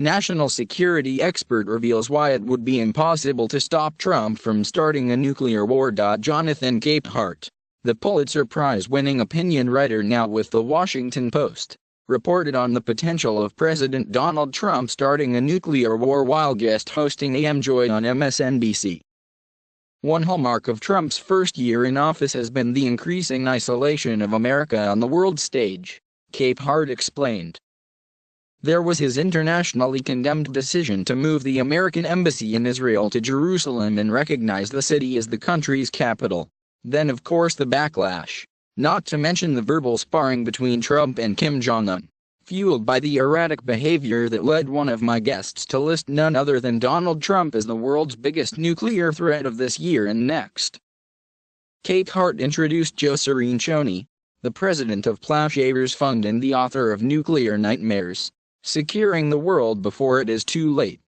National security expert reveals why it would be impossible to stop Trump from starting a nuclear war. Jonathan Capehart, the Pulitzer Prize-winning opinion writer now with The Washington Post, reported on the potential of President Donald Trump starting a nuclear war while guest hosting AM Joy on MSNBC. One hallmark of Trump's first year in office has been the increasing isolation of America on the world stage, Capehart explained. There was his internationally condemned decision to move the American embassy in Israel to Jerusalem and recognize the city as the country's capital. Then of course the backlash, not to mention the verbal sparring between Trump and Kim Jong-un, fueled by the erratic behavior that led one of my guests to list none other than Donald Trump as the world's biggest nuclear threat of this year and next. Capehart introduced Joe Cirincione, the president of Plowshares Fund and the author of Nuclear Nightmares, Securing the World Before It Is Too Late.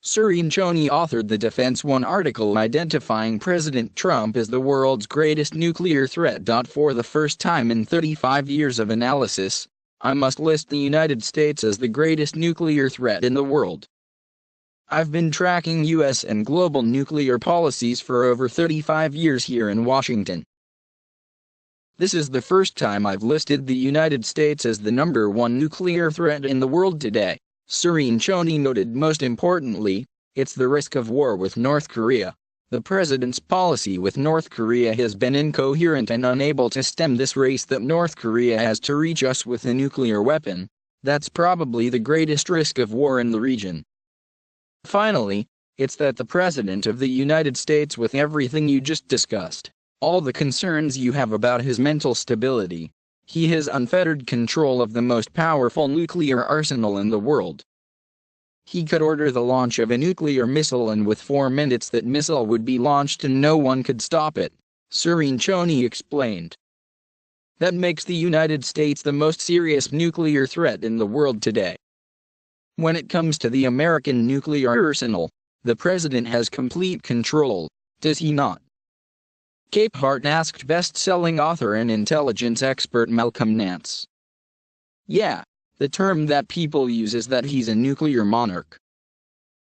Cirincione authored the Defense One article identifying President Trump as the world's greatest nuclear threat. For the first time in 35 years of analysis, I must list the United States as the greatest nuclear threat in the world. I've been tracking U.S. and global nuclear policies for over 35 years here in Washington. This is the first time I've listed the United States as the #1 nuclear threat in the world today, Cirincione noted. Most importantly, it's the risk of war with North Korea. The president's policy with North Korea has been incoherent and unable to stem this race that North Korea has to reach us with a nuclear weapon. That's probably the greatest risk of war in the region. Finally, it's that the President of the United States, with everything you just discussed, all the concerns you have about his mental stability, he has unfettered control of the most powerful nuclear arsenal in the world. He could order the launch of a nuclear missile, and with 4 minutes that missile would be launched and no one could stop it, Cirincione explained. That makes the United States the most serious nuclear threat in the world today. When it comes to the American nuclear arsenal, the president has complete control, does he not? Capehart asked best-selling author and intelligence expert Malcolm Nance. Yeah, the term that people use is that he's a nuclear monarch.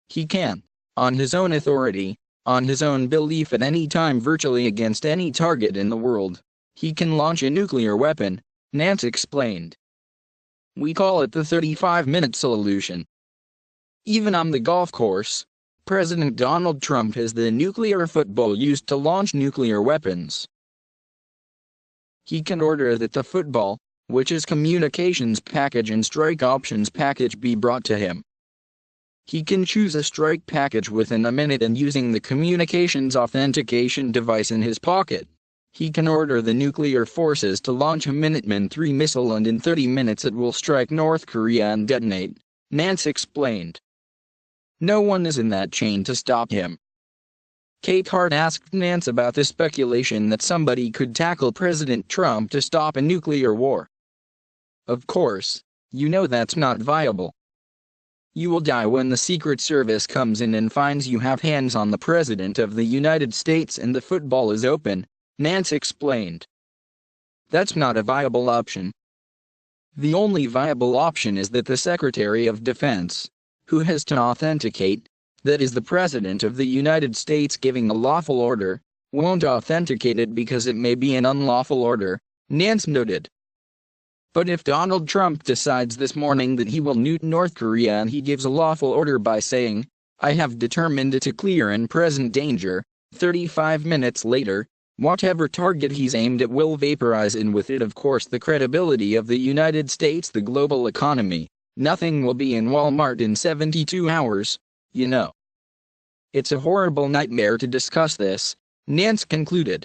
He can, on his own authority, on his own belief at any time virtually against any target in the world, he can launch a nuclear weapon, Nance explained. We call it the 35-minute solution. Even on the golf course, President Donald Trump has the nuclear football used to launch nuclear weapons. He can order that the football, which is communications package and strike options package, be brought to him. He can choose a strike package within a minute, and using the communications authentication device in his pocket, he can order the nuclear forces to launch a Minuteman III missile, and in 30 minutes it will strike North Korea and detonate, Nance explained. No one is in that chain to stop him. Capehart asked Nance about the speculation that somebody could tackle President Trump to stop a nuclear war. Of course, you know that's not viable. You will die when the Secret Service comes in and finds you have hands on the President of the United States and the football is open, Nance explained. That's not a viable option. The only viable option is that the Secretary of Defense, who has to authenticate, that is the President of the United States giving a lawful order, won't authenticate it because it may be an unlawful order, Nance noted. But if Donald Trump decides this morning that he will nuke North Korea and he gives a lawful order by saying, I have determined it a clear and present danger, 35 minutes later, whatever target he's aimed at will vaporize, and with it of course the credibility of the United States, the global economy. Nothing will be in Walmart in 72 hours, you know. It's a horrible nightmare to discuss this, Nance concluded.